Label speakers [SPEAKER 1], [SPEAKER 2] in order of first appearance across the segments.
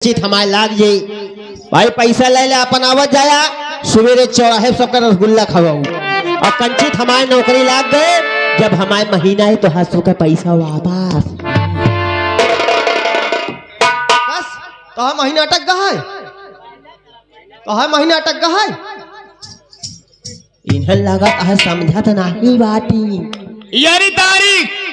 [SPEAKER 1] चित हमारे लाग जाई भाई पैसा ले ले अपन आवत जाया सवेरे चौराहे सबका रसगुल्ला खवाऊ और कंचित हमारे नौकरी लाग गए जब हमारे महीना है तो हाथों का पैसा वापस
[SPEAKER 2] बस कहा महीना अटक गया है कहा महीना अटक गया है
[SPEAKER 1] इन्हें लगा है समझत नहीं बाटी
[SPEAKER 3] यारी तारीख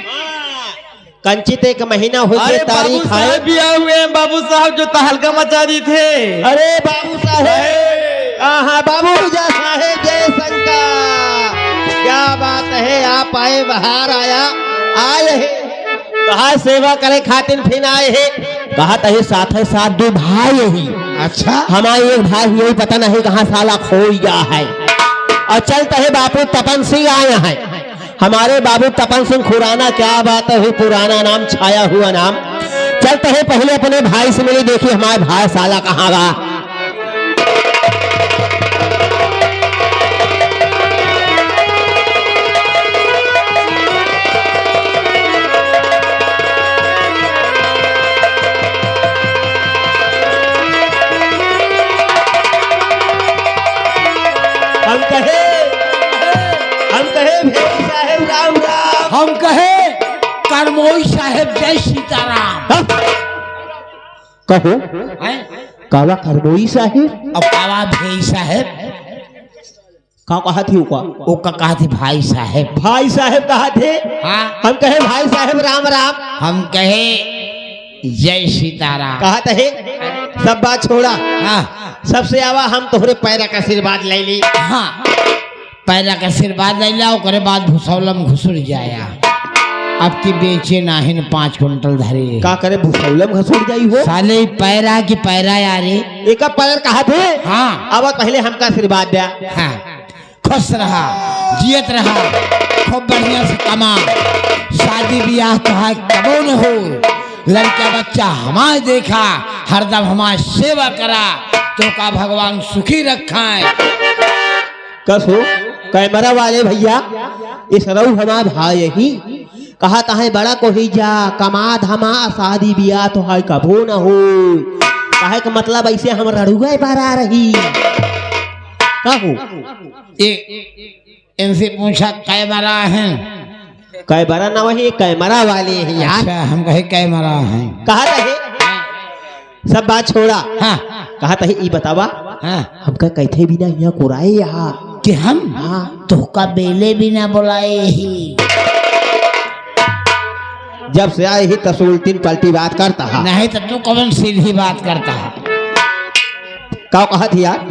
[SPEAKER 1] कंचित एक महीना हो गया तारीख है
[SPEAKER 3] बिया हुए हैं बाबू साहब जो तहलका मचा दी थे।
[SPEAKER 1] अरे बाबू साहेब हाँ बाबू जा साहेब जय शंकर क्या बात है आप आए बाहर आए है कहा सेवा करे खातिर फिर आए है कहा तहे साथ है साथ दो भाई ही
[SPEAKER 2] अच्छा
[SPEAKER 1] हमारे एक भाई यही पता नहीं कहाँ साला खो गया है और चलते है बापू तपन सिंह आए हैं हमारे बाबू तपन सिंह खुराना क्या बात है पुराना नाम छाया हुआ नाम चलते हैं पहले अपने भाई से मिले देखिए हमारे भाई साला कहाँ गया भेड़ी साहेब राम राम
[SPEAKER 4] हम कहे करमोई साहेब जय सीताराम
[SPEAKER 1] कहो
[SPEAKER 4] हैं?
[SPEAKER 1] कावा करमोई साहेब
[SPEAKER 4] अब कावा भाई साहेब
[SPEAKER 1] का कहा थी
[SPEAKER 4] वो का कहा थी भाई साहेब
[SPEAKER 1] भाई साहेब कहा थे
[SPEAKER 4] हाँ
[SPEAKER 1] हम कहे भाई साहेब राम राम
[SPEAKER 4] हम कहे जय सीताराम
[SPEAKER 1] कहा थे सब बात छोड़ा
[SPEAKER 4] हाँ
[SPEAKER 1] सबसे आवा हम तोहरे पैरा का आशीर्वाद ले ली
[SPEAKER 4] हाँ पैरा का आशीर्वाद ले ला ओकरे बाद भूसौलम घुसुर जाया अब की बेचे नाहिन 5 कुंटल धरे
[SPEAKER 1] का करे भूसौलम घसुर जाई हो
[SPEAKER 4] साले पैरा की पैरा यारे
[SPEAKER 1] एक पैर कहा थे
[SPEAKER 4] हाँ
[SPEAKER 1] अब पहले हमका आशीर्वाद दिया
[SPEAKER 4] हाँ खुश रहा जियत रहा खूब बढ़िया से कमा शादी ब्याह कहा कबो न हो लड़का बच्चा हमारे देखा हरदम हमारी सेवा करा तो का भगवान सुखी रखा है
[SPEAKER 1] कस हो कैमरा वाले भैया इस रहू हमारा भाई ही कहा है बड़ा को ही जा कमा धमा शादी ब्याह तो है कबो न हो कहे का मतलब ऐसे हम रड़ुआ पर आ रही कहू
[SPEAKER 4] इनसे पूछा कैमरा है
[SPEAKER 1] कैमरा ना वही कैमरा वाले हैं यार
[SPEAKER 4] अच्छा हम कहे कैमरा है
[SPEAKER 1] कहा रहे सब बात छोड़ा
[SPEAKER 4] हाँ
[SPEAKER 1] कहा था ये बतावा
[SPEAKER 4] हाँ
[SPEAKER 1] हमका कहते बिना यहाँ कुराए यहाँ
[SPEAKER 4] कि हम
[SPEAKER 1] हाँ
[SPEAKER 4] तो का बेले भी ना बुलाए ही
[SPEAKER 1] जब से आए ही तस उल्टी पलटी बात करता है
[SPEAKER 4] नहीं तो तू कौन सीधी बात करता है
[SPEAKER 1] का कहा थी यार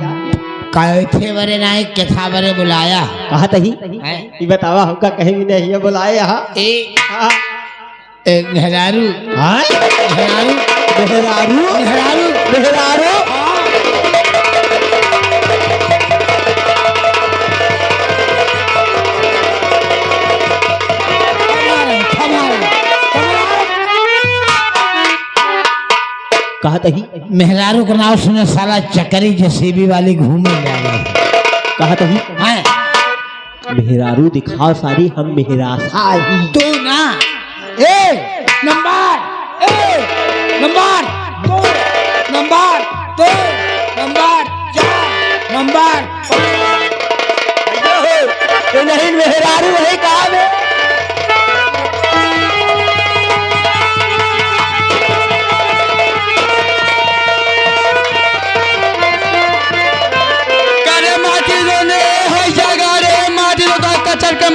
[SPEAKER 4] कैथे बरे नहीं केथा बरे बुलाया
[SPEAKER 1] कहा था ही
[SPEAKER 4] हैं?
[SPEAKER 1] ये बतावा हमका कहीं भी नहीं बुलाए यहाँ हाँ
[SPEAKER 4] मेहरारू
[SPEAKER 1] हाँ?
[SPEAKER 4] मेहरारू
[SPEAKER 1] मेहरारू
[SPEAKER 4] मेहरारू
[SPEAKER 1] मेहरारू कहा था ही
[SPEAKER 4] मेहरारू का नाम सुने साला चकरी जेसीबी वाली घूमे जा रहे
[SPEAKER 1] कहा था ही
[SPEAKER 4] हैं
[SPEAKER 1] मेहरारू दिखाओ सारी हम मेहरासा ही
[SPEAKER 4] तू ना number number 2 number 2 number 4 number
[SPEAKER 1] नहीं मेहरारू वही कहा में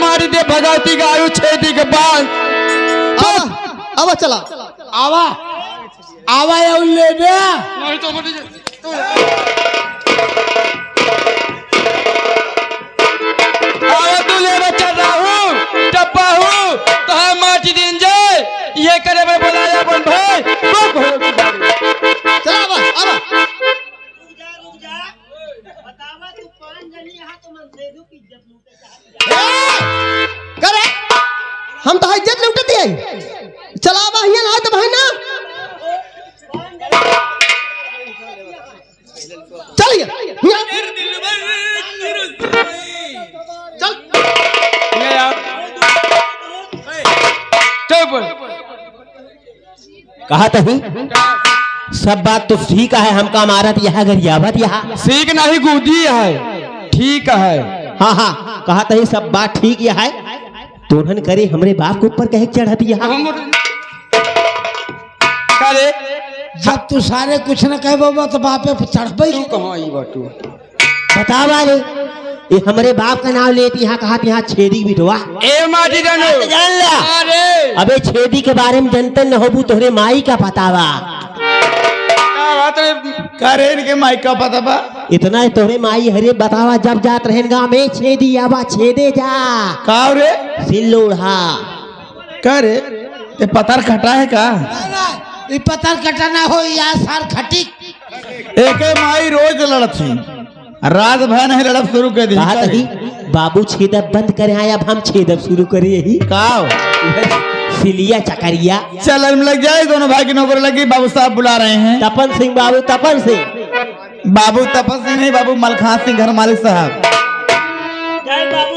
[SPEAKER 3] मारी दे भगवती गायु छेदी के बाद
[SPEAKER 2] अब चला
[SPEAKER 4] आवा आवा ले बे
[SPEAKER 3] नहीं तो तू ले बच्चा राहू टप्पा हूँ तो हम माटी दिन जाए ये करे मैं बुलाया अपन भाई
[SPEAKER 2] चला अब करे हम तो इज्जत लूट दिए चला बहिया ना तो बहना चलिए चल
[SPEAKER 3] चल बोल
[SPEAKER 1] कहा था ही सब बात तो ठीक है, हमका मारत यहाँ गरियावत यहाँ।
[SPEAKER 3] सीख नहीं गुदी है, ठीक है।
[SPEAKER 1] हाँ हाँ, कहा तही सब बात ठीक यह है। तोहन करे हमरे बाप के ऊपर कहे चढ़त यहाँ।
[SPEAKER 3] करे
[SPEAKER 4] जब तू सारे कुछ न कहे बाबा तो बापे पे चढ़बे
[SPEAKER 3] तू कहाँ आई बाटू?
[SPEAKER 1] बता वाले ये हमरे बाप का नाम लेती यहाँ, कहा यहाँ छेदी बिटवा।
[SPEAKER 3] ए माटी जानो
[SPEAKER 1] जान ला।
[SPEAKER 3] अरे
[SPEAKER 1] अबे छेदी के बारे में जनतन न होबू, तोहरे माई का पता बा।
[SPEAKER 3] क्या बात है?
[SPEAKER 2] करे इनके माइक का पता बा।
[SPEAKER 1] इतना है तोहरे माई हरे बतावा, जब जात रहेन गाँव में छेदी आवा छेदे जा
[SPEAKER 2] का रे
[SPEAKER 1] सिल्लोढ़ा।
[SPEAKER 2] करे ये पत्थर खटा है का?
[SPEAKER 4] ये पत्थर कटाना हो या सार खटी।
[SPEAKER 2] एक माई रोज लड़त थी, रात भर नहीं लड़त शुरू कर दी।
[SPEAKER 1] कहा तही बाबू छेदब बंद करे आए, अब हम छेदब शुरू करे यही
[SPEAKER 2] का
[SPEAKER 1] सिलिया चकरिया।
[SPEAKER 2] चल लग जाए, दोनों भाई की नौकरी लगी। बाबू साहब बुला रहे हैं।
[SPEAKER 1] तपन सिंह बाबू, तपन सिंह
[SPEAKER 2] बाबू तपन सिंह नहीं, बाबू मलखान सिंह घर मालिक साहब।
[SPEAKER 1] जय बाबा।